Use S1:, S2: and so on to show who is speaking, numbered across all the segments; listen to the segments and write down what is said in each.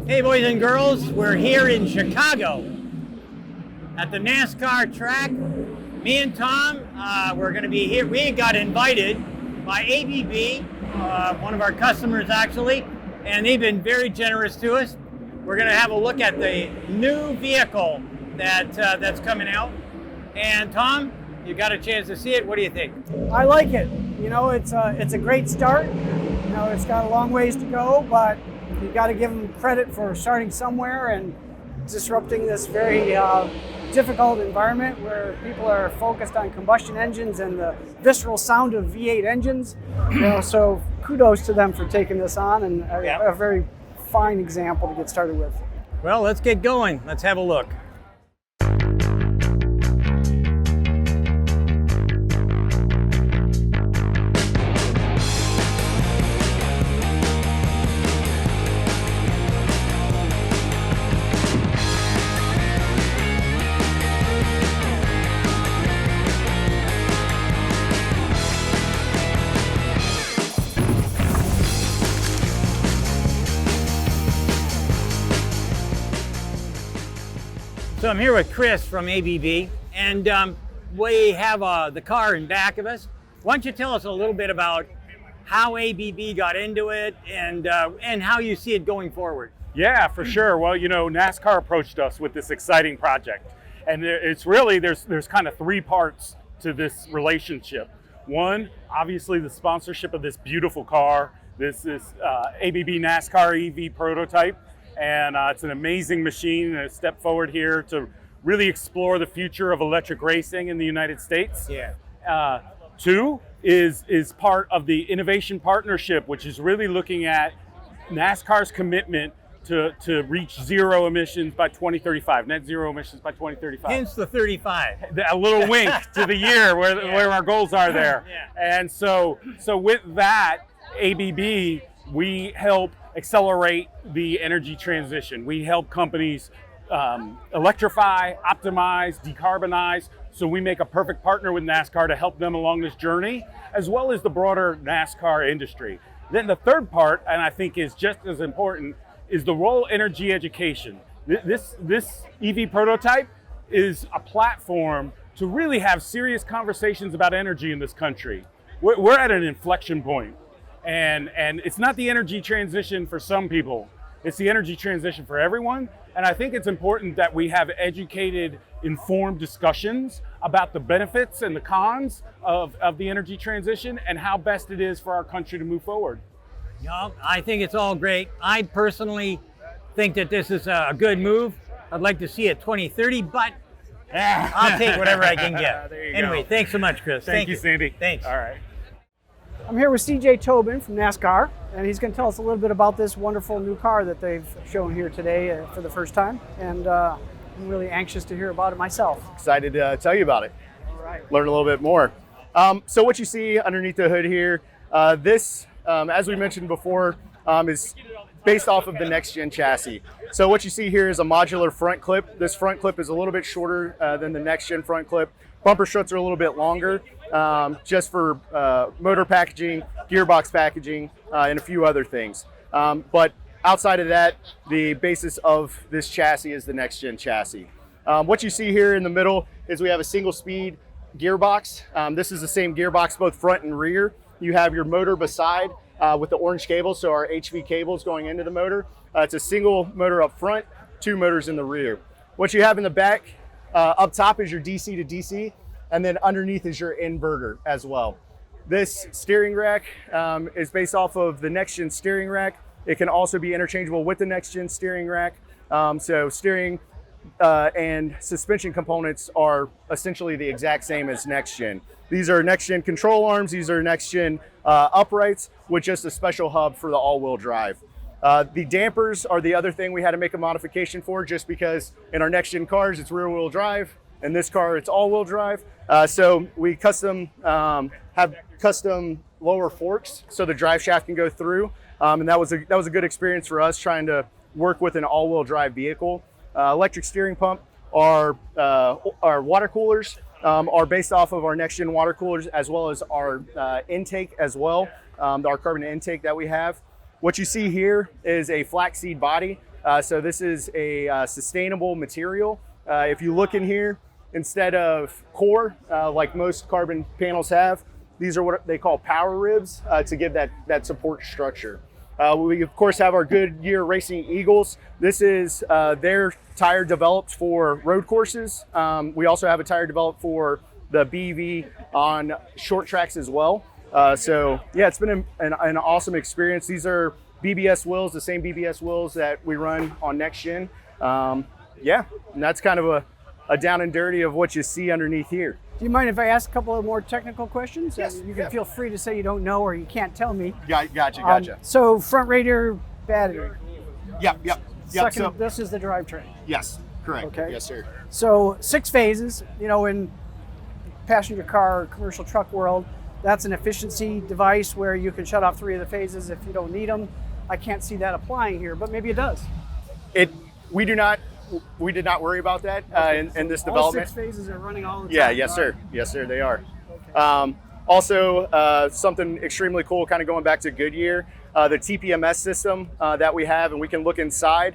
S1: Hey boys and girls, we're here in Chicago at the NASCAR track. Me and Tom, we're going to be here. We got invited by ABB, one of our customers actually, and they've been very generous to us. We're going to have a look at the new vehicle that's coming out. And Tom, you got a chance to see it. What do you think?
S2: I like it. You know, it's a great start. You know, it's got a long ways to go, but you got to give them credit for starting somewhere and disrupting this very difficult environment where people are focused on combustion engines and the visceral sound of V8 engines. You know, so kudos to them for taking this on, and a very fine example to get started with.
S1: Well, let's get going. Let's have a look. So I'm here with Chris from ABB, and we have the car in back of us. Why don't you tell us a little bit about how ABB got into it and how you see it going forward?
S3: Yeah, for sure. Well, you know, NASCAR approached us with this exciting project, and it's really, there's kind of three parts to this relationship. One, obviously the sponsorship of this beautiful car. This is ABB NASCAR EV prototype. And it's an amazing machine, a step forward here to really explore the future of electric racing in the United States.
S1: Yeah.
S3: Two is part of the innovation partnership, which is really looking at NASCAR's commitment to reach zero emissions by 2035, net zero emissions by 2035.
S1: Hence the 35.
S3: A little wink to the year where our goals are there.
S1: Yeah.
S3: And so with that, ABB, we help accelerate the energy transition. We help companies electrify, optimize, decarbonize. So we make a perfect partner with NASCAR to help them along this journey, as well as the broader NASCAR industry. Then the third part, and I think is just as important, is the role energy education. This EV prototype is a platform to really have serious conversations about energy in this country. We're at an inflection point. And it's not the energy transition for some people, it's the energy transition for everyone. And I think it's important that we have educated, informed discussions about the benefits and the cons of the energy transition and how best it is for our country to move forward.
S1: No, I think it's all great. I personally think that this is a good move. I'd like to see it 2030, but I'll take whatever I can get. Anyway, thanks so much, Chris.
S3: Thank you, Sandy.
S1: Thanks.
S3: All right.
S2: I'm here with CJ Tobin from NASCAR, and he's going to tell us a little bit about this wonderful new car that they've shown here today for the first time. And I'm really anxious to hear about it myself.
S4: Excited to tell you about it.
S2: All right.
S4: Learn a little bit more. So what you see underneath the hood here, this, as we mentioned before, is based off of the next gen chassis. So what you see here is a modular front clip. This front clip is a little bit shorter than the next gen front clip. Bumper struts are a little bit longer, just for motor packaging, gearbox packaging, and a few other things. But outside of that, the basis of this chassis is the next gen chassis. What you see here in the middle is we have a single speed gearbox. This is the same gearbox both front and rear. You have your motor beside with the orange cable, so our HV cables going into the motor. It's a single motor up front, two motors in the rear. What you have in the back up top is your DC to DC, and then underneath is your inverter as well. This steering rack is based off of the next gen steering rack. It can also be interchangeable with the next gen steering rack. So steering and suspension components are essentially the exact same as next gen. These are next gen control arms. These are next gen uprights with just a special hub for the all-wheel drive. The dampers are the other thing we had to make a modification for, just because in our next gen cars it's rear wheel drive. In this car it's all-wheel drive. So we have custom lower forks so the drive shaft can go through. And that was a good experience for us trying to work with an all-wheel drive vehicle. Electric steering pump, our water coolers are based off of our next gen water coolers, as well as our intake as well, our carbon intake that we have. What you see here is a flaxseed body. So this is a sustainable material. If you look in here, instead of core, like most carbon panels have, these are what they call power ribs to give that support structure. We of course have our Goodyear Racing Eagles. This is their tire developed for road courses. We also have a tire developed for the BV on short tracks as well. So yeah, it's been an awesome experience. These are BBS wheels, the same BBS wheels that we run on Next Gen. Yeah, and that's kind of a down and dirty of what you see underneath here.
S2: Do you mind if I ask a couple of more technical questions?
S4: Yes.
S2: You can feel free to say you don't know or you can't tell me.
S4: Gotcha.
S2: So front radiator battery.
S4: Yep.
S2: Second, this is the drivetrain.
S4: Yes, correct.
S2: Okay.
S4: Yes, sir.
S2: So 6 phases, in passenger car or commercial truck world, that's an efficiency device where you can shut off 3 of the phases if you don't need them. I can't see that applying here, but maybe it does.
S4: We did not worry about that in this development.
S2: All 6 phases are running all the time.
S4: Yeah, yes, sir. Yes, sir, they are. Okay. Also, something extremely cool, kind of going back to Goodyear, the TPMS system that we have, and we can look inside.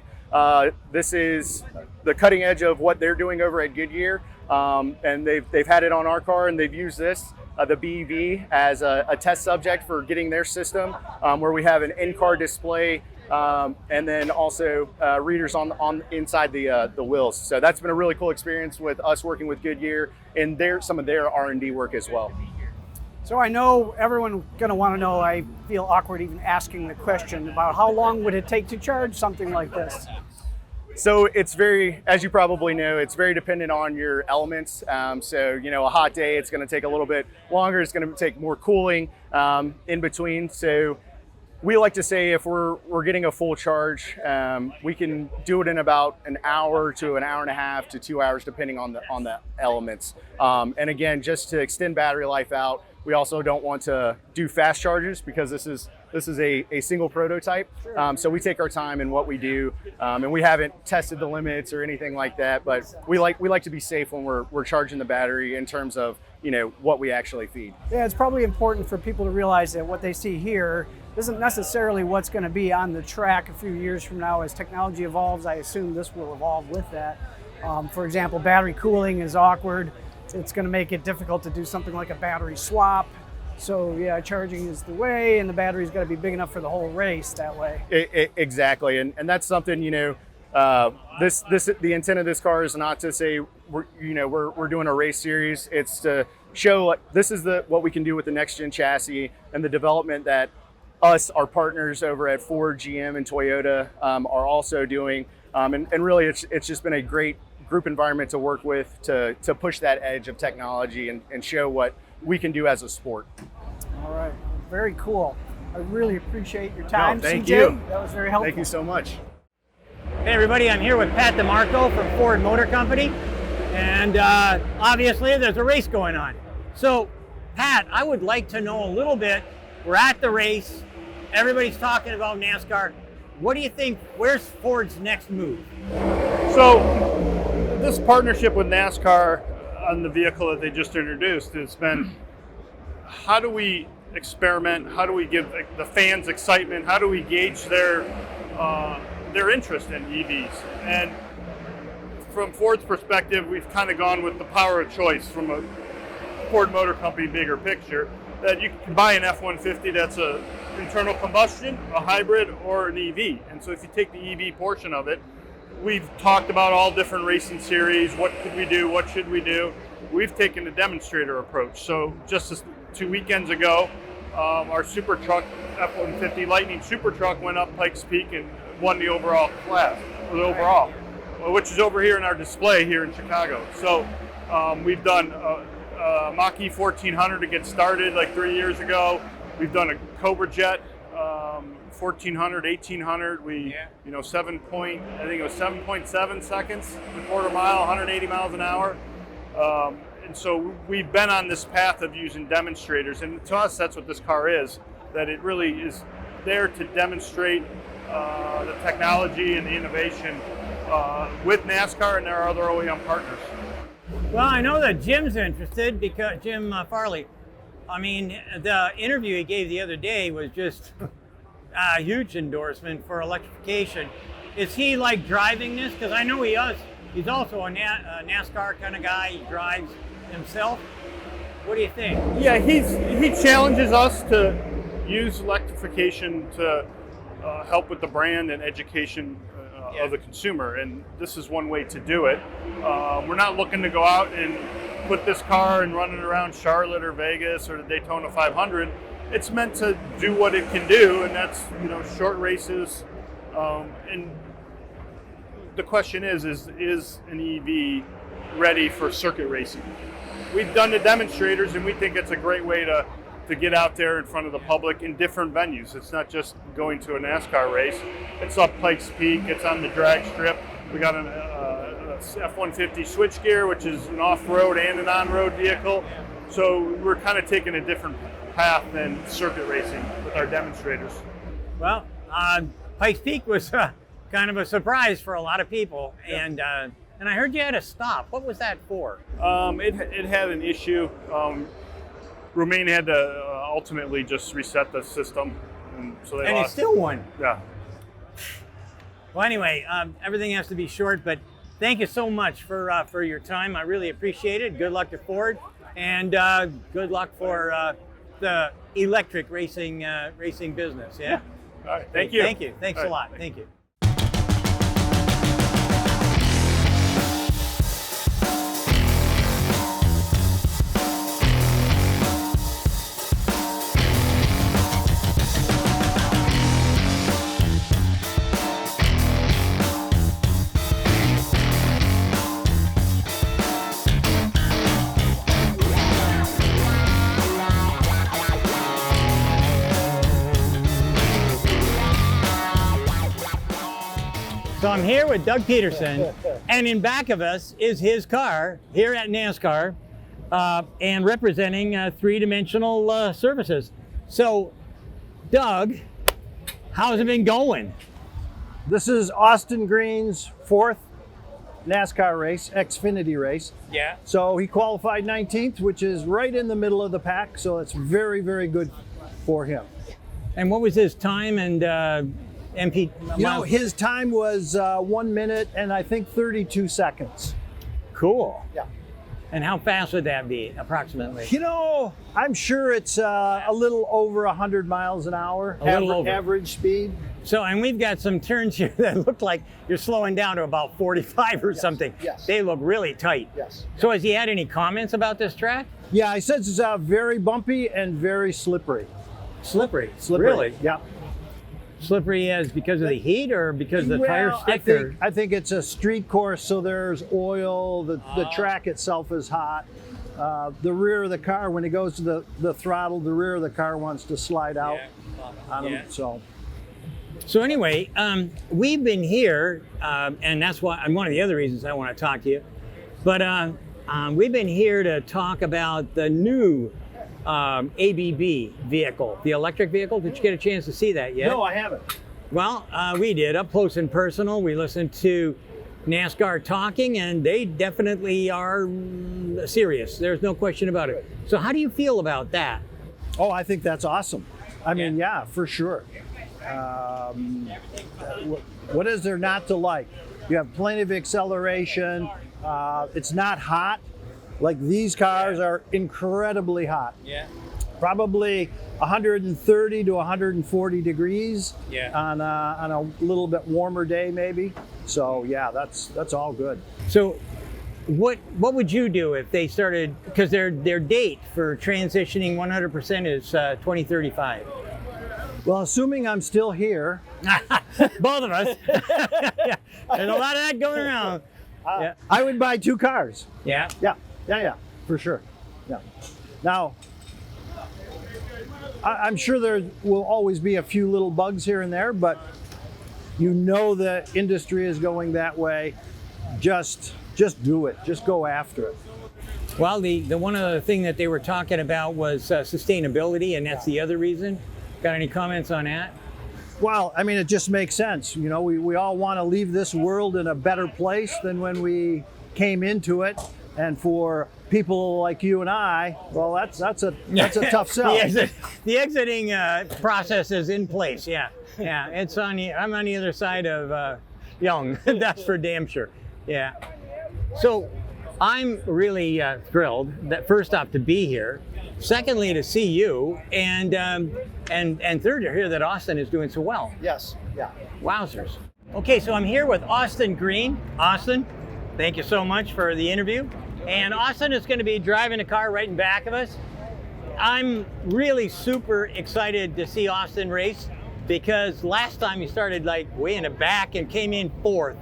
S4: This is the cutting edge of what they're doing over at Goodyear, and they've had it on our car, and they've used this, the BEV, as a test subject for getting their system, where we have an in-car display, and then also readers on inside the wheels. So that's been a really cool experience with us working with Goodyear and some of their R&D work as well.
S2: So I know everyone's going to want to know, I feel awkward even asking the question about how long would it take to charge something like this?
S4: So it's very, as you probably know, it's very dependent on your elements. So, a hot day, it's going to take a little bit longer. It's going to take more cooling in between. So we like to say if we're getting a full charge, we can do it in about an hour to an hour and a half to 2 hours, depending on the elements. And again, just to extend battery life out, we also don't want to do fast charges because this is a single prototype. So we take our time in what we do, and we haven't tested the limits or anything like that. But we like to be safe when we're charging the battery in terms of what we actually feed.
S2: Yeah, it's probably important for people to realize that what they see here isn't necessarily what's going to be on the track a few years from now. As technology evolves, I assume this will evolve with that. For example, battery cooling is awkward. It's going to make it difficult to do something like a battery swap. So yeah, charging is the way, and the battery's got to be big enough for the whole race that way.
S4: Exactly, and that's something the intent of this car is not to say we're doing a race series. It's to show this is what we can do with the next gen chassis and the development that our partners over at Ford, GM, and Toyota are also doing. And really, it's just been a great group environment to work with to push that edge of technology and show what we can do as a sport.
S2: All right, very cool. I really appreciate your time,
S4: No, thank
S2: CJ.
S4: you.
S2: That was very helpful.
S4: Thank you so much.
S1: Hey everybody, I'm here with Pat DeMarco from Ford Motor Company, and obviously there's a race going on. So Pat, I would like to know a little bit, we're at the race, everybody's talking about NASCAR. What do you think, where's Ford's next move?
S5: So this partnership with NASCAR on the vehicle that they just introduced has been, how do we experiment? How do we give the fans excitement? How do we gauge their interest in EVs? And from Ford's perspective, we've kind of gone with the power of choice from a Ford Motor Company bigger picture, that you can buy an F-150 that's a internal combustion, a hybrid, or an EV. And so if you take the EV portion of it, we've talked about all different racing series, what could we do, what should we do. We've taken a demonstrator approach. So just 2 weekends ago, our super truck, F-150 Lightning super truck, went up Pikes Peak and won the overall class, which is over here in our display here in Chicago. So we've done a Mach-E 1400 to get started like 3 years ago. We've done a Cobra Jet 1400, 1800. I think it was 7.7 seconds, a quarter mile, 180 miles an hour. And so we've been on this path of using demonstrators, and to us, that's what this car is, that it really is there to demonstrate the technology and the innovation with NASCAR and their other OEM partners.
S1: Well, I know that Jim's interested, because Jim Farley, I mean, the interview he gave the other day was just a huge endorsement for electrification. Is he like driving this? Because I know he's also a NASCAR kind of guy. He drives himself. What do you think?
S5: Yeah, he challenges us to use electrification to help with the brand and education of the consumer, and this is one way to do it. We're not looking to go out and put this car and run it around Charlotte or Vegas or the Daytona 500. It's meant to do what it can do, and that's short races. And the question is an EV ready for circuit racing? We've done the demonstrators, and we think it's a great way to get out there in front of the public in different venues. It's not just going to a NASCAR race. It's up Pikes Peak. It's on the drag strip. We got an F-150 switchgear, which is an off-road and an on-road vehicle. So we're kind of taking a different path than circuit racing with our demonstrators.
S1: Well, Pikes Peak was kind of a surprise for a lot of people, and I heard you had a stop. What was that for?
S5: It had an issue. Romaine had to ultimately just reset the system, and so they lost.
S1: It still won.
S5: Yeah.
S1: Well, anyway, everything has to be short, but thank you so much for your time. I really appreciate it. Good luck to Ford, and good luck for the electric racing business. Yeah.
S5: All right. Thank you.
S1: Thank you. Thanks
S5: All
S1: a
S5: right.
S1: lot. Thank you. So I'm here with Doug Peterson, and in back of us is his car here at NASCAR, and representing three-dimensional services. So, Doug, how's it been going?
S6: This is Austin Green's 4th NASCAR race, Xfinity race.
S1: Yeah.
S6: So he qualified 19th, which is right in the middle of the pack. So it's very, very good for him.
S1: And what was his time and MP?
S6: You know, his time was 1 minute and I think 32 seconds.
S1: Cool.
S6: Yeah.
S1: And how fast would that be, approximately?
S6: You know, I'm sure it's a little over 100 miles an hour, average speed.
S1: So, and we've got some turns here that look like you're slowing down to about 45 or something.
S6: Yes.
S1: They look really tight.
S6: Yes.
S1: So has he had any comments about this track?
S6: Yeah, he says it's very bumpy and very slippery.
S1: Slippery?
S6: Really? Yeah.
S1: Slippery as because of the heat or because the tire stick?
S6: I think it's a street course, so there's oil, the track itself is hot. The rear of the car, when it goes to the throttle, the rear of the car wants to slide out on him.
S1: So anyway, we've been here, and that's why one of the other reasons I want to talk to you. But we've been here to talk about the new ABB vehicle, the electric vehicle. Did you get a chance to see that yet?
S6: No, I haven't.
S1: Well, we did, up close and personal. We listened to NASCAR talking, and they definitely are serious. There's no question about it. So how do you feel about that?
S6: Oh, I think that's awesome. I mean, yeah, for sure. What is there not to like? You have plenty of acceleration. It's not hot. Like these cars are incredibly hot.
S1: Yeah.
S6: Probably 130 to 140 degrees on a little bit warmer day maybe. So yeah, that's all good.
S1: So what would you do if they started, because their date for transitioning 100% is 2035?
S6: Well, assuming I'm still here.
S1: Both of us. Yeah. There's a lot of that going around.
S6: I would buy 2 cars.
S1: Yeah.
S6: Yeah, for sure. Yeah. Now, I'm sure there will always be a few little bugs here and there, but you know the industry is going that way. Just do it. Just go after it.
S1: Well, the one other thing that they were talking about was sustainability, and that's the other reason. Got any comments on that?
S6: Well, I mean, it just makes sense. You know, we all want to leave this world in a better place than when we came into it. And for people like you and I, well, that's a tough sell.
S1: The exiting process is in place. Yeah. It's on the. I'm on the other side of young. That's for damn sure. Yeah. So I'm really thrilled that first off to be here, secondly to see you, and third to hear that Austin is doing so well.
S2: Yes. Yeah.
S1: Wowzers. Okay, so I'm here with Austin Green. Austin, thank you so much for the interview. And Austin is going to be driving the car right in back of us. I'm really super excited to see Austin race because last time he started like way in the back and came in fourth.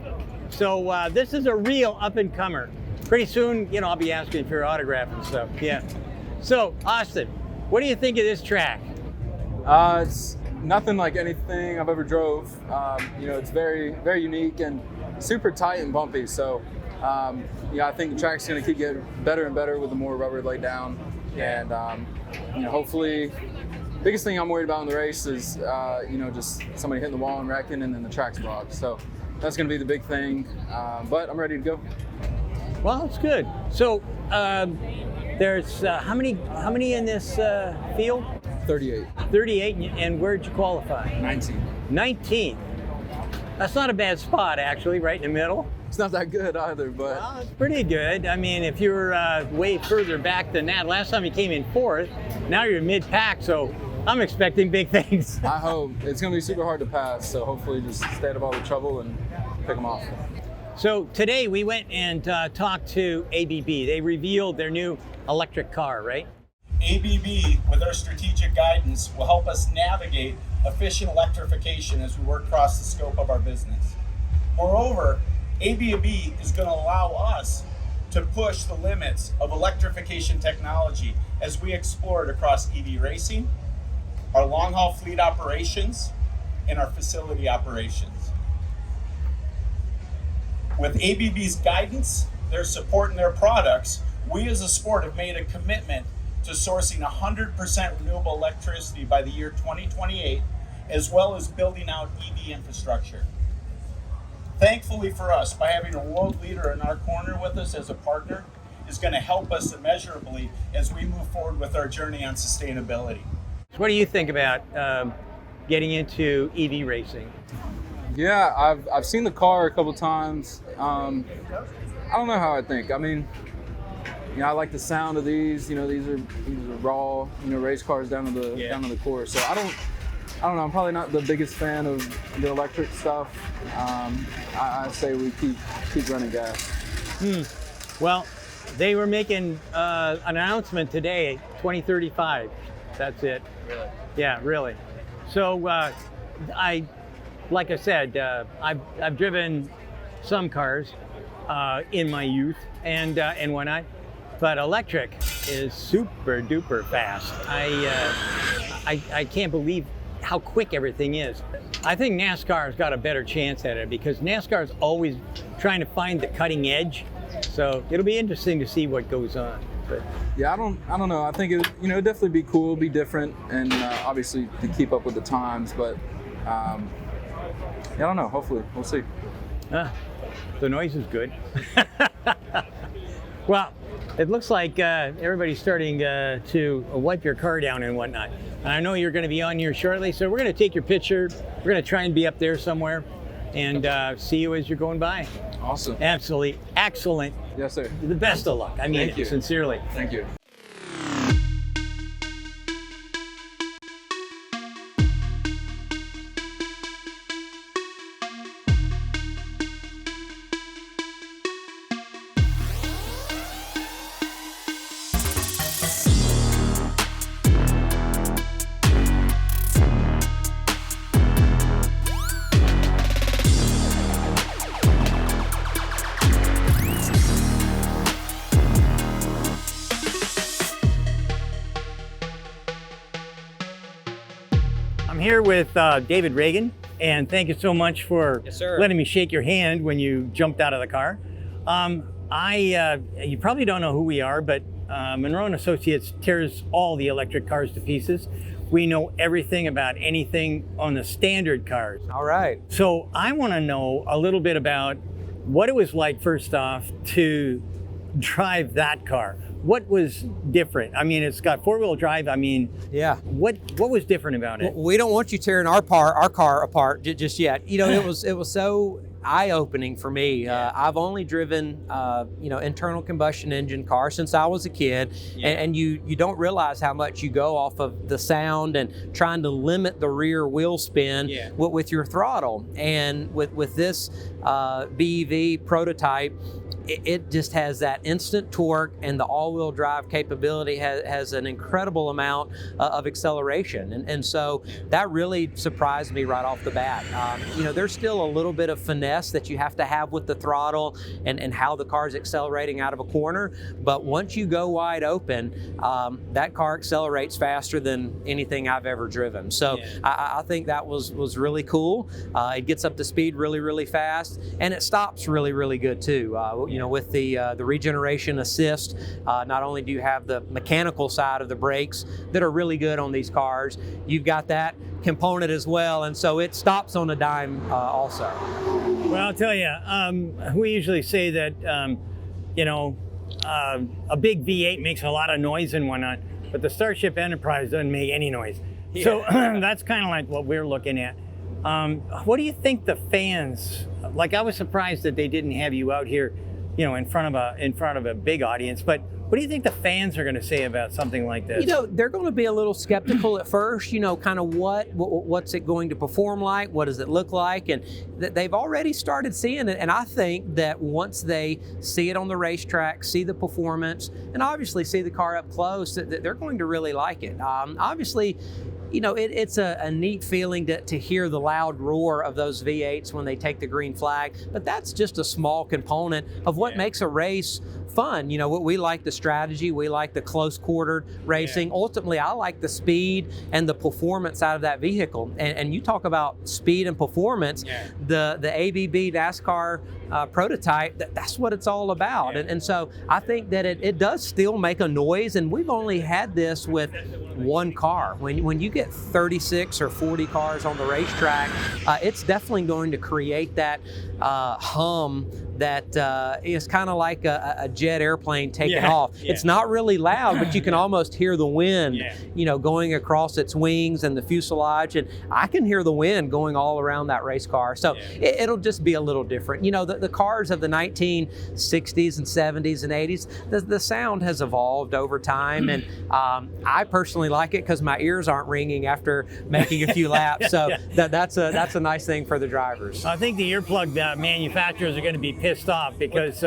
S1: So this is a real up-and-comer. Pretty soon, you know, I'll be asking for your autograph and stuff. Yeah. So, Austin, what do you think of this track?
S7: It's nothing like anything I've ever drove. You know, it's very, very unique and super tight and bumpy. So, yeah, I think the track's going to keep getting better and better with the more rubber laid down. And, you know, hopefully, biggest thing I'm worried about in the race is, you know, just somebody hitting the wall and wrecking, and then the track's blocked. So that's going to be the big thing. But I'm ready to go.
S1: Well, it's good. So, there's how many in this field?
S7: 38.
S1: 38, and where'd you qualify?
S7: 19.
S1: 19. That's not a bad spot, actually, right in the middle.
S7: It's not that good either, but
S1: Well, it's pretty good. I mean, if you were way further back than that, last time you came in fourth, now you're mid-pack, so I'm expecting big things.
S7: I hope. It's going to be super hard to pass, so hopefully just stay out of all the trouble and pick them off.
S1: So today we went and talked to ABB. They revealed their new electric car, right?
S8: ABB, with our strategic guidance, will help us navigate efficient electrification as we work across the scope of our business. Moreover, ABB is going to allow us to push the limits of electrification technology as we explore it across EV racing, our long-haul fleet operations, and our facility operations. With ABB's guidance, their support, and their products, we as a sport have made a commitment to sourcing 100% renewable electricity by the year 2028, as well as building out EV infrastructure. Thankfully for us, by having a world leader in our corner with us as a partner, is going to help us immeasurably as we move forward with our journey on sustainability.
S1: What do you think about getting into EV racing?
S7: Yeah, I've seen the car a couple times. I don't know how I think. I mean, you know, I like the sound of these. You know, these are raw, you know, race cars down to the course. So I don't know. I'm probably not the biggest fan of the electric stuff. I say we keep running gas.
S1: Well, they were making an announcement today, 2035. That's it. Really? Yeah, really. So like I said, I've driven some cars in my youth and whatnot, but electric is super duper fast. I can't believe how quick everything is. I think NASCAR's got a better chance at it because NASCAR's always trying to find the cutting edge. So it'll be interesting to see what goes on. But
S7: yeah, I don't know. I think it'd definitely be cool, be different, and obviously to keep up with the times. But yeah, I don't know. Hopefully, we'll see.
S1: The noise is good. Well, it looks like everybody's starting to wipe your car down and whatnot. And I know you're going to be on here shortly, so we're going to take your picture. We're going to try and be up there somewhere and see you as you're going by.
S7: Awesome.
S1: Absolutely excellent.
S7: Yes, sir.
S1: The best of luck. I mean,
S7: Thank you.
S1: Sincerely.
S7: Thank you.
S1: I'm here with David Reagan, and thank you so much for letting me shake your hand when you jumped out of the car. You probably don't know who we are, but Munro Associates tears all the electric cars to pieces. We know everything about anything on the standard cars.
S9: All right.
S1: So I want to know a little bit about what it was like, first off, to drive that car. What was different? I mean, it's got four-wheel drive. I mean,
S9: Yeah.
S1: what was different about it?
S9: We don't want you tearing our car apart just yet. You know, it was so. eye-opening for me. I've only driven, internal combustion engine cars since I was a kid, and you don't realize how much you go off of the sound and trying to limit the rear wheel spin with your throttle. And with this BEV prototype, it just has that instant torque, and the all-wheel drive capability has an incredible amount of acceleration. And so that really surprised me right off the bat. There's still a little bit of finesse that you have to have with the throttle and how the car's accelerating out of a corner. But once you go wide open, that car accelerates faster than anything I've ever driven. So I think that was really cool. It gets up to speed really, really fast, and it stops really, really good too. With the regeneration assist, not only do you have the mechanical side of the brakes that are really good on these cars, you've got that component as well, and so it stops on a dime also.
S1: Well, I'll tell you, we usually say that a big V8 makes a lot of noise and whatnot, but the Starship Enterprise doesn't make any noise. So that's kind of like what we're looking at. What do you think the fans, like, I was surprised that they didn't have you out here, in front of a big audience, but what do you think the fans are going to say about something like this?
S9: They're going to be a little skeptical at first, kind of what's it going to perform like? What does it look like? And they've already started seeing it. And I think that once they see it on the racetrack, see the performance, and obviously see the car up close, that they're going to really like it. Obviously, it's a neat feeling to hear the loud roar of those V8s when they take the green flag, but that's just a small component of what makes a race fun. We like the strategy, we like the close-quartered racing. Ultimately, I like the speed and the performance out of that vehicle. And you talk about speed and performance, the ABB NASCAR prototype, that's what it's all about. And so I think that it does still make a noise, and we've only had this with one car. When you get 36 or 40 cars on the racetrack, it's definitely going to create that hum that is kind of like a jet airplane taking off. It's not really loud, but you can almost hear the wind, going across its wings and the fuselage, and I can hear the wind going all around that race car. So it'll just be a little different. The cars of the 1960s and 70s and 80s, the sound has evolved over time, and I personally like it because my ears aren't ringing after making a few laps. So that's a nice thing for the drivers.
S1: I think the earplug manufacturers are going to be pissed off because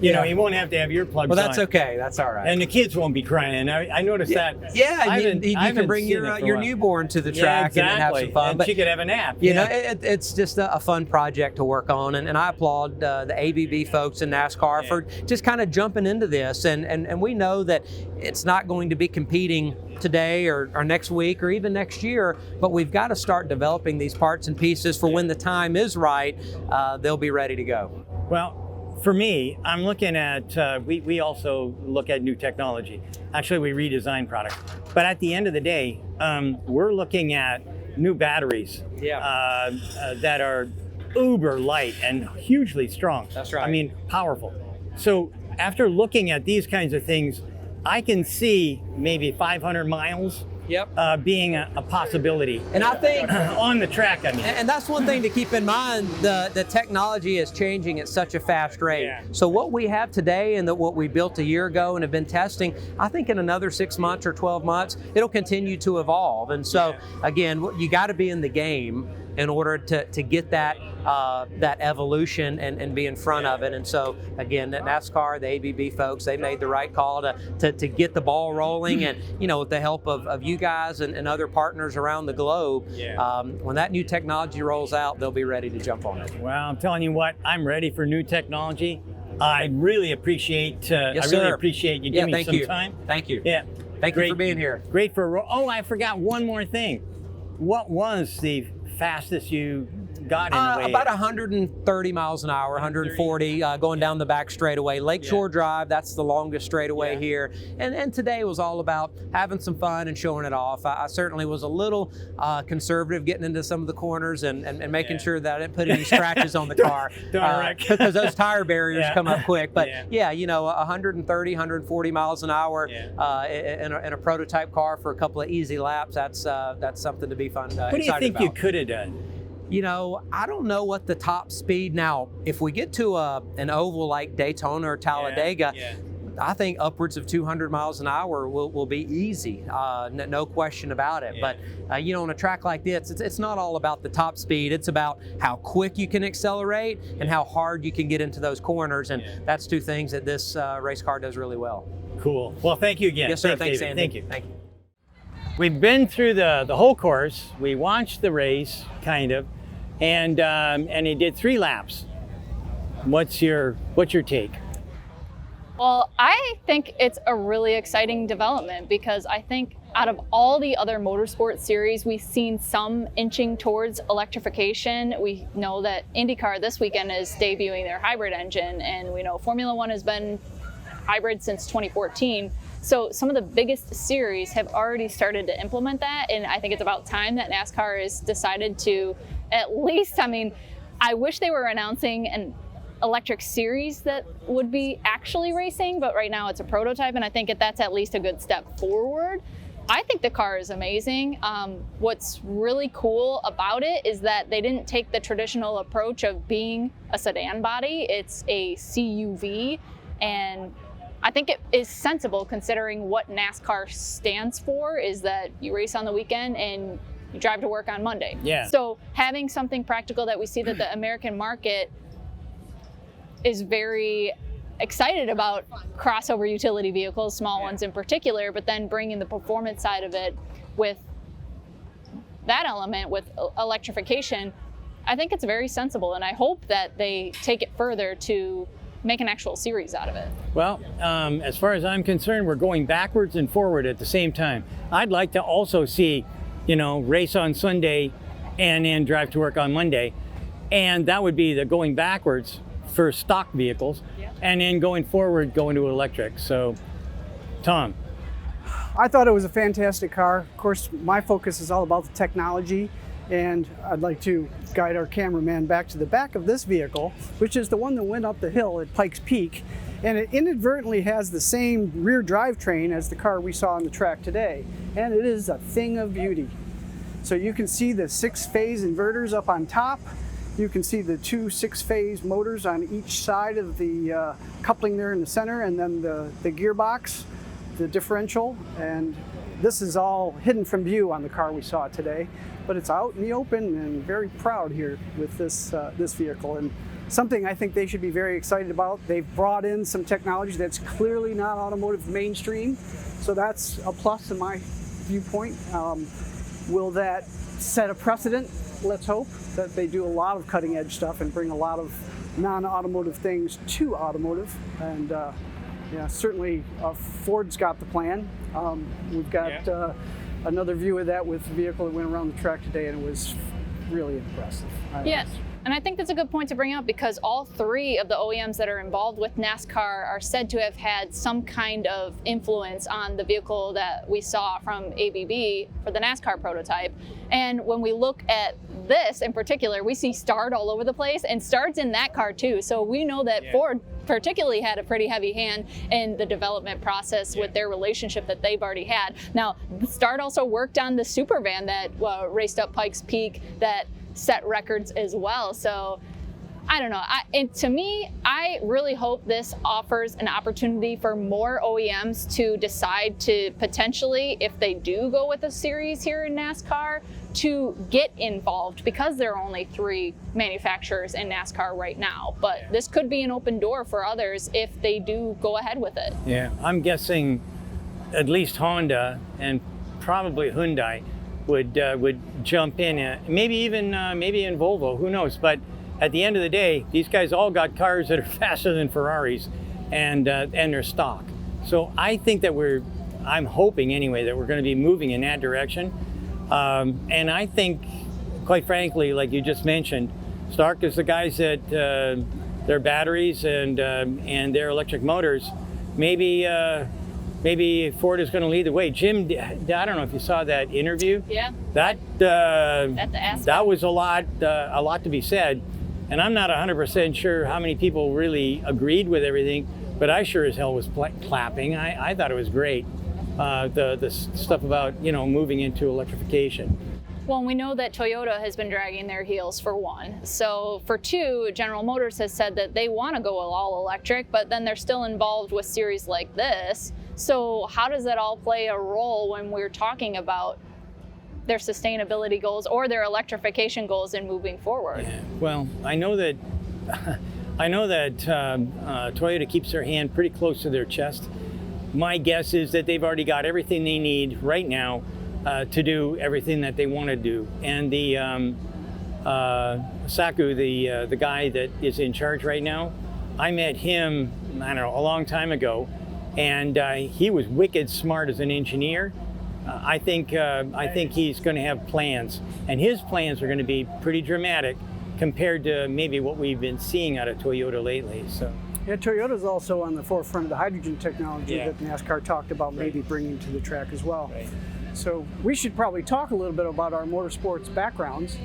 S1: you won't have to have earplugs.
S9: Well, that's okay. That's all right.
S1: And the kids won't be crying. I noticed that.
S9: Yeah, you can bring your newborn to the track and have some fun.
S1: And
S9: but
S1: she could have a nap.
S9: It's just a fun project to work on, and I applaud the ABB folks in NASCAR for just kind of jumping into this. And we know that it's not going to be competing today or next week or even next year, but we've got to start developing these parts and pieces for when the time is right, they'll be ready to go.
S1: Well, for me, I'm looking at, we also look at new technology. Actually, we redesign products. But at the end of the day, we're looking at new batteries that are uber light and hugely strong.
S9: That's right.
S1: I mean, powerful. So after looking at these kinds of things, I can see maybe 500 miles being a possibility.
S9: And I think
S1: on the track, I mean.
S9: And that's one thing to keep in mind. The technology is changing at such a fast rate. So what we have today and what we built a year ago and have been testing, I think in another 6 months or 12 months, it'll continue to evolve. And so again, you got to be in the game in order to get that evolution and be in front of it. And so again, at NASCAR, the ABB folks, they made the right call to get the ball rolling, and with the help of you guys and other partners around the globe, when that new technology rolls out, they'll be ready to jump on it.
S1: Well, I'm telling you what, I'm ready for new technology. I really appreciate you giving me some time.
S9: Thank you.
S1: Yeah.
S9: Thank you for being here.
S1: Great I forgot one more thing. What was the fastest you got in a way?
S9: About 130 miles an hour, 140 going down the back straightaway. Lakeshore Drive, that's the longest straightaway here. And today was all about having some fun and showing it off. I certainly was a little conservative getting into some of the corners and making sure that I didn't put any scratches on the car. Because those tire barriers come up quick. But 130, 140 miles an hour in a prototype car for a couple of easy laps, that's something to be fun.
S1: What do you think you could have done?
S9: You know, I don't know what the top speed now. If we get to an oval like Daytona or Talladega, I think upwards of 200 miles an hour will be easy, no question about it. But you know, on a track like this, it's not all about the top speed. It's about how quick you can accelerate and how hard you can get into those corners, and that's two things that this race car does really well.
S1: Cool. Well, thank you again.
S9: Yes, sir.
S1: Thanks,
S9: Thanks,
S1: David.
S9: Sandy.
S1: Thank you.
S9: Thank you.
S1: We've been through the whole course. We watched the race, kind of, and he did 3 laps. What's your take?
S10: Well, I think it's a really exciting development because I think out of all the other motorsport series, we've seen some inching towards electrification. We know that IndyCar this weekend is debuting their hybrid engine, and we know Formula One has been hybrid since 2014. So some of the biggest series have already started to implement that, and I think it's about time that NASCAR has decided to at least, I mean, I wish they were announcing an electric series that would be actually racing, but right now it's a prototype, and I think that's at least a good step forward. I think the car is amazing. What's really cool about it is that they didn't take the traditional approach of being a sedan body. It's a CUV, and I think it is sensible considering what NASCAR stands for, is that you race on the weekend and you drive to work on Monday.
S1: Yeah.
S10: So having something practical that we see that the American market is very excited about, crossover utility vehicles, small ones in particular, but then bringing the performance side of it with that element with electrification, I think it's very sensible, and I hope that they take it further to make an actual series out of it.
S1: Well, as far as I'm concerned, we're going backwards and forward at the same time. I'd like to also see, you know, race on Sunday and then drive to work on Monday, and that would be the going backwards for stock vehicles, and then going forward, going to electric. So, Tom.
S2: I thought it was a fantastic car. Of course, my focus is all about the technology, and I'd like to guide our cameraman back to the back of this vehicle, which is the one that went up the hill at Pikes Peak, and it inadvertently has the same rear drivetrain as the car we saw on the track today, and it is a thing of beauty. So you can see the 6-phase inverters up on top. You can see the 2 6-phase motors on each side of the coupling there in the center, and then the gearbox, the differential, and this is all hidden from view on the car we saw today, but it's out in the open, and very proud here with this vehicle, and something I think they should be very excited about. They've brought in some technology that's clearly not automotive mainstream, so that's a plus in my viewpoint. Will that set a precedent? Let's hope that they do a lot of cutting edge stuff and bring a lot of non-automotive things to automotive. And yeah, certainly Ford's got the plan. We've got another view of that with the vehicle that went around the track today, and it was really impressive.
S10: Yes. And I think that's a good point to bring up, because all 3 of the OEMs that are involved with NASCAR are said to have had some kind of influence on the vehicle that we saw from ABB for the NASCAR prototype. And when we look at this in particular, we see Stard all over the place, and Stard's in that car too. So we know that Ford particularly had a pretty heavy hand in the development process with their relationship that they've already had. Now, Stard also worked on the super van that raced up Pikes Peak that set records as well. So I don't know. To me, I really hope this offers an opportunity for more OEMs to decide to potentially, if they do go with a series here in NASCAR, to get involved, because there are only 3 manufacturers in NASCAR right now. But this could be an open door for others if they do go ahead with it.
S1: Yeah, I'm guessing at least Honda and probably Hyundai would jump in, maybe even Volvo, who knows? But at the end of the day, these guys all got cars that are faster than Ferraris, and they're stock. So I think that I'm hoping anyway, that we're going to be moving in that direction. And I think, quite frankly, like you just mentioned, Stark is the guys that their batteries and their electric motors, maybe Ford is going to lead the way. Jim, I don't know if you saw that interview.
S10: Yeah.
S1: That was a lot to be said, and I'm not 100% sure how many people really agreed with everything, but I sure as hell was clapping. I thought it was great. The stuff about moving into electrification.
S10: Well, we know that Toyota has been dragging their heels for one. So for two, General Motors has said that they want to go all electric, but then they're still involved with series like this. So how does that all play a role when we're talking about their sustainability goals or their electrification goals in moving forward?
S1: Yeah. Well, I know that Toyota keeps their hand pretty close to their chest. My guess is that they've already got everything they need right now to do everything that they want to do. And the Saku, the guy that is in charge right now, I met him, I don't know, a long time ago, and he was wicked smart as an engineer. I think he's going to have plans, and his plans are going to be pretty dramatic compared to maybe what we've been seeing out of Toyota lately. So.
S2: Yeah, Toyota's also on the forefront of the hydrogen technology
S1: Yeah.
S2: that NASCAR talked about maybe bringing to the track as well.
S1: Right.
S2: So we should probably talk a little bit about our motorsports backgrounds.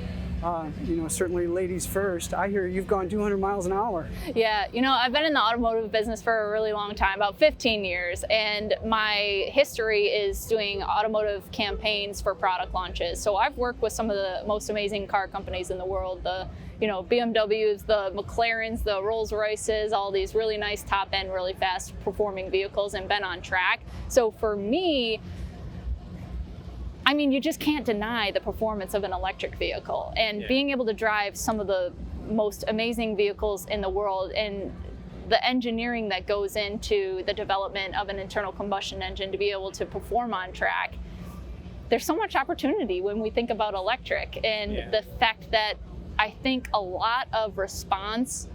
S2: Certainly ladies first. I hear you've gone 200 miles an hour.
S10: Yeah, I've been in the automotive business for a really long time, about 15 years, and my history is doing automotive campaigns for product launches. So I've worked with some of the most amazing car companies in the world, the BMWs, the McLarens, the Rolls Royces, all these really nice top end, really fast performing vehicles, and been on track. So for me, I mean, you just can't deny the performance of an electric vehicle, and being able to drive some of the most amazing vehicles in the world and the engineering that goes into the development of an internal combustion engine to be able to perform on track. There's so much opportunity when we think about electric, and the fact that I think a lot of response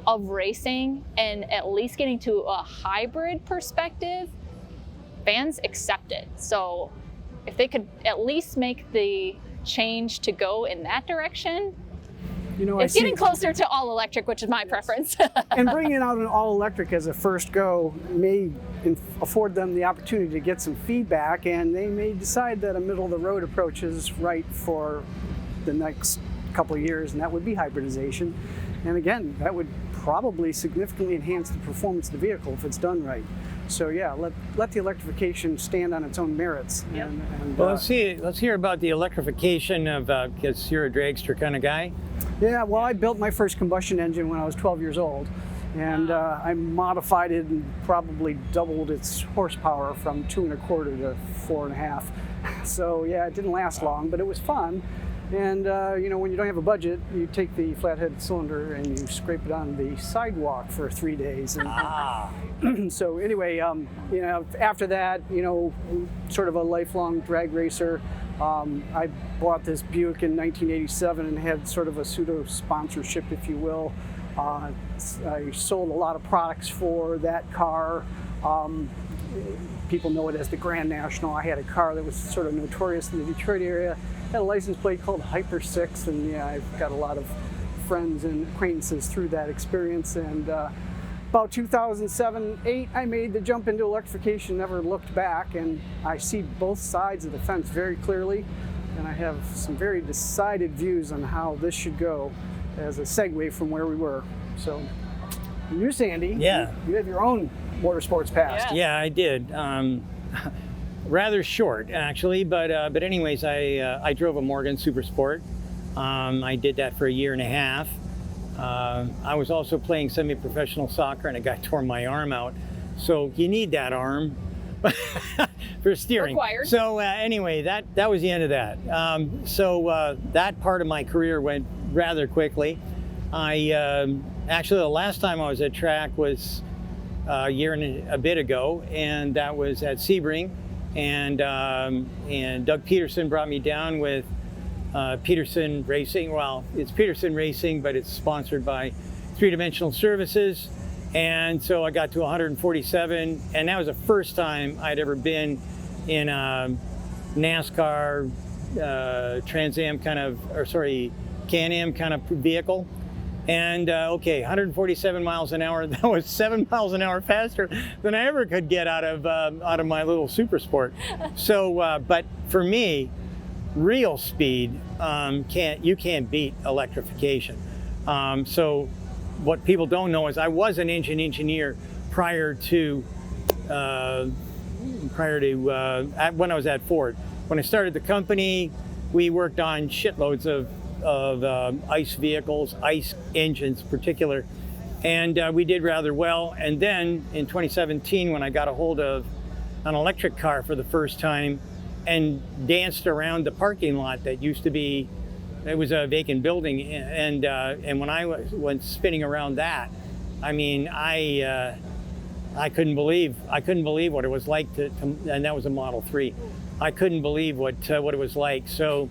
S10: of racing and at least getting to a hybrid perspective, fans accept it. So if they could at least make the change to go in that direction, it's getting closer to all electric, which is my preference.
S2: And bringing out an all electric as a first go may afford them the opportunity to get some feedback, and they may decide that a middle of the road approach is right for the next couple of years, and that would be hybridization. And again, that would probably significantly enhance the performance of the vehicle if it's done right. So yeah, let the electrification stand on its own merits.
S10: Yep.
S1: Well, let's hear about the electrification of, because you're a dragster kind of guy.
S2: Yeah, well, I built my first combustion engine when I was 12 years old, and I modified it and probably doubled its horsepower from 2.25 to 4.5. So yeah, it didn't last long, but it was fun. And when you don't have a budget, you take the flathead cylinder and you scrape it on the sidewalk for 3 days. And so anyway, after that, sort of a lifelong drag racer. I bought this Buick in 1987 and had sort of a pseudo sponsorship, if you will. I sold a lot of products for that car. People know it as the Grand National. I had a car that was sort of notorious in the Detroit area. Had a license plate called Hyper 6, and I've got a lot of friends and acquaintances through that experience. And about 2007-8, I made the jump into electrification, never looked back, and I see both sides of the fence very clearly, and I have some very decided views on how this should go as a segue from where we were. So, you, Sandy, you have your own motorsports past.
S1: Yeah, I did. Rather short, actually, but anyways, I drove a Morgan Super Sport. I did that for 1.5 years. I was also playing semi-professional soccer, and a guy tore my arm out. So you need that arm for steering.
S10: Required.
S1: So anyway, that was the end of that. So that part of my career went rather quickly. Actually, the last time I was at track was a year and a bit ago, and that was at Sebring. And Doug Peterson brought me down with Peterson Racing. Well, it's Peterson Racing, but it's sponsored by Three Dimensional Services. And so I got to 147, and that was the first time I'd ever been in a NASCAR Trans Am Can-Am kind of vehicle. And 147 miles an hour. That was 7 miles an hour faster than I ever could get out of my little Super Sport. So, but for me, real speed you can't beat electrification. So, what people don't know is I was an engine engineer prior to when I was at Ford. When I started the company, we worked on shitloads of ICE vehicles, ICE engines in particular, and we did rather well. And then in 2017, when I got a hold of an electric car for the first time and danced around the parking lot that used to be, it was a vacant building, and when I went spinning around that, I mean, I couldn't believe what it was like and that was a Model 3. I couldn't believe what it was like. So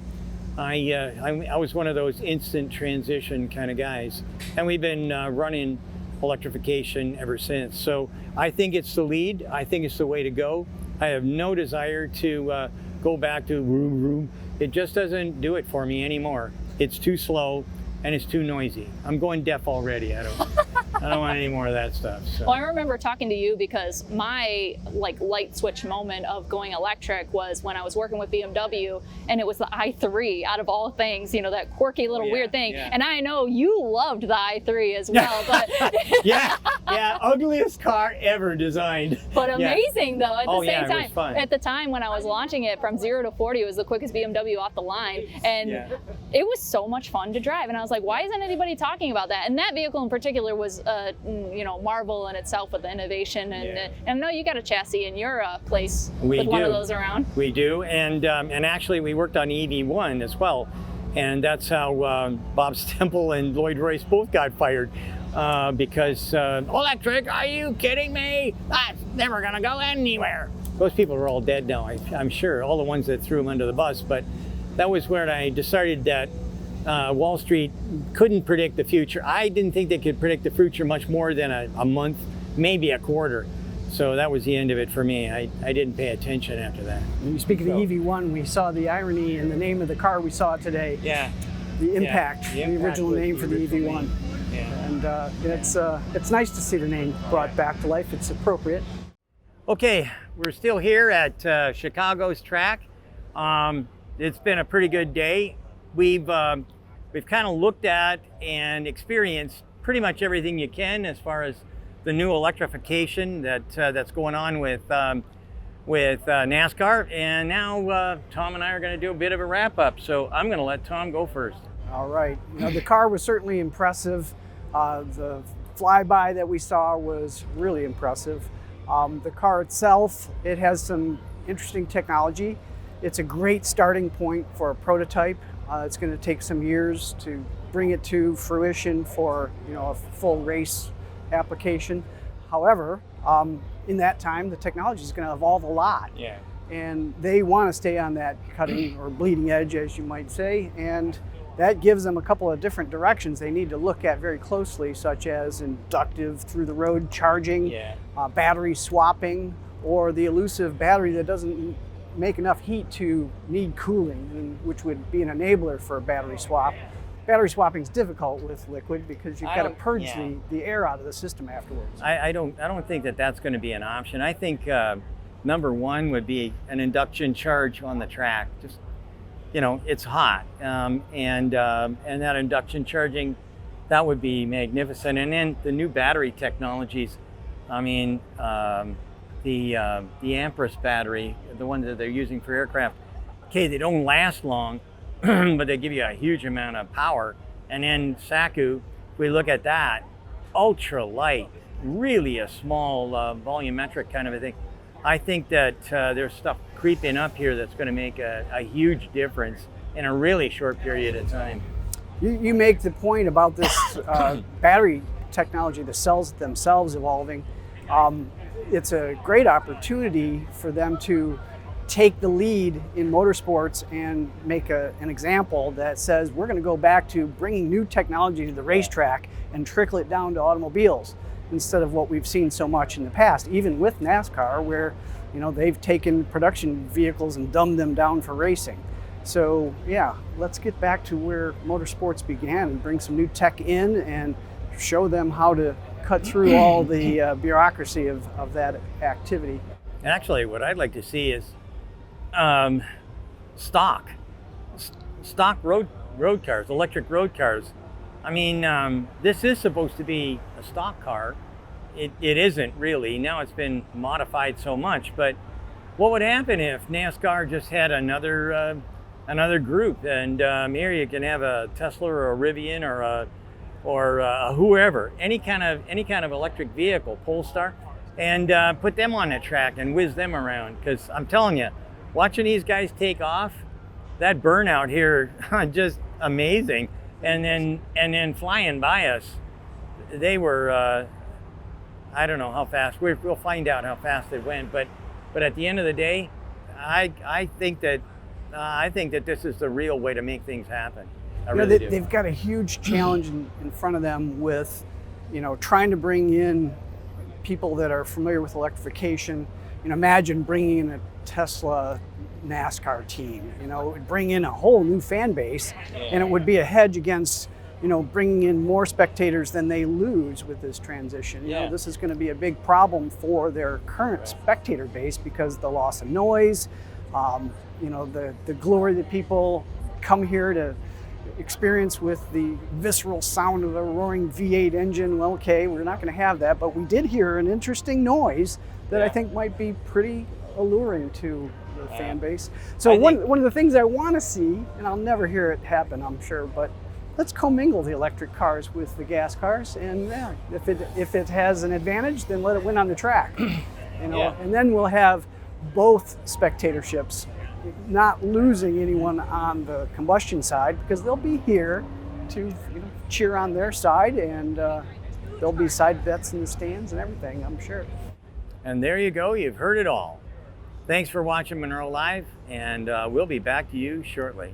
S1: I was one of those instant transition kind of guys, and we've been running electrification ever since. So I think it's the lead. I think it's the way to go. I have no desire to go back to vroom. It just doesn't do it for me anymore. It's too slow and it's too noisy. I'm going deaf already. I don't want any more of that stuff. So.
S10: Well, I remember talking to you because my light switch moment of going electric was when I was working with BMW, and it was the i3 out of all things, that quirky little weird thing. Yeah. And I know you loved the i3 as well, but
S1: yeah, ugliest car ever designed.
S10: But amazing though at the same
S1: time.
S10: It
S1: was fun.
S10: At the time when I was launching it from 0 to 40, it was the quickest BMW off the line, and it was so much fun to drive. And I was like, why isn't anybody talking about that? And that vehicle in particular was marvel in itself with the innovation, and I know you got a chassis in your place with one of those around.
S1: We do, and actually we worked on EV1 as well, and that's how Bob Stemple and Lloyd Royce both got fired because electric, are you kidding me? That's never gonna go anywhere. Those people are all dead now, I'm sure, all the ones that threw them under the bus, but that was where I decided that Wall Street couldn't predict the future. I didn't think they could predict the future much more than a month, maybe a quarter. So that was the end of it for me. I didn't pay attention after that.
S2: When you speak of the EV1, we saw the irony in the name of the car we saw today.
S1: Yeah.
S2: The Impact, the original name for the EV1.
S1: Yeah.
S2: And it's nice to see the name brought back to life. It's appropriate.
S1: Okay, we're still here at Chicago's track. It's been a pretty good day. We've kind of looked at and experienced pretty much everything you can as far as the new electrification that's going on with NASCAR. And now Tom and I are going to do a bit of a wrap up. So I'm going to let Tom go first.
S2: All right. The car was certainly impressive. The flyby that we saw was really impressive. The car itself, it has some interesting technology. It's a great starting point for a prototype. It's going to take some years to bring it to fruition for a full race application. However, in that time, the technology is going to evolve a lot.
S1: Yeah.
S2: And they want to stay on that cutting or bleeding edge, as you might say, and that gives them a couple of different directions they need to look at very closely, such as inductive through the road charging, battery swapping, or the elusive battery that doesn't make enough heat to need cooling, which would be an enabler for a battery swap. Battery swapping is difficult with liquid because you've got to purge the air out of the system afterwards.
S1: I don't think that's going to be an option. I think number one would be an induction charge on the track. Just it's hot, and that induction charging, that would be magnificent. And then the new battery technologies. I mean, the Ampere's battery, the one that they're using for aircraft. Okay, they don't last long, but they give you a huge amount of power. And then Saku, if we look at that, ultra light, really a small volumetric kind of a thing. I think that there's stuff creeping up here that's going to make a huge difference in a really short period of time.
S2: You make the point about this battery technology, the cells themselves evolving. It's a great opportunity for them to take the lead in motorsports and make an example that says we're going to go back to bringing new technology to the racetrack and trickle it down to automobiles instead of what we've seen so much in the past, even with NASCAR, where they've taken production vehicles and dumbed them down for racing. So let's get back to where motorsports began and bring some new tech in and show them how to cut through all the bureaucracy of that activity.
S1: And actually, what I'd like to see is stock road cars, electric road cars. I mean, this is supposed to be a stock car. It isn't really. Now it's been modified so much. But what would happen if NASCAR just had another another group. And here you can have a Tesla or a Rivian or a whoever, any kind of electric vehicle, Polestar, and put them on the track and whiz them around. Because I'm telling you, watching these guys take off, that burnout here, just amazing. And then flying by us, they were, I don't know how fast. We'll find out how fast it went. But at the end of the day, I think that this is the real way to make things happen.
S2: They've got a huge challenge in front of them with, trying to bring in people that are familiar with electrification. Imagine bringing in a Tesla NASCAR team. It would bring in a whole new fan base, and it would be a hedge against, bringing in more spectators than they lose with this transition. This is going to be a big problem for their current spectator base because the loss of noise, the glory that people come here to experience with the visceral sound of a roaring V8 engine. Well, okay, we're not going to have that, but we did hear an interesting noise that I think might be pretty alluring to the fan base. So one of the things I want to see, and I'll never hear it happen, I'm sure, but let's commingle the electric cars with the gas cars, and if it has an advantage, then let it win on the track. And then we'll have both spectatorships, not losing anyone on the combustion side, because they'll be here to cheer on their side, and there'll be side bets in the stands and everything, I'm sure.
S1: And there you go, you've heard it all. Thanks for watching Munro Live, and we'll be back to you shortly.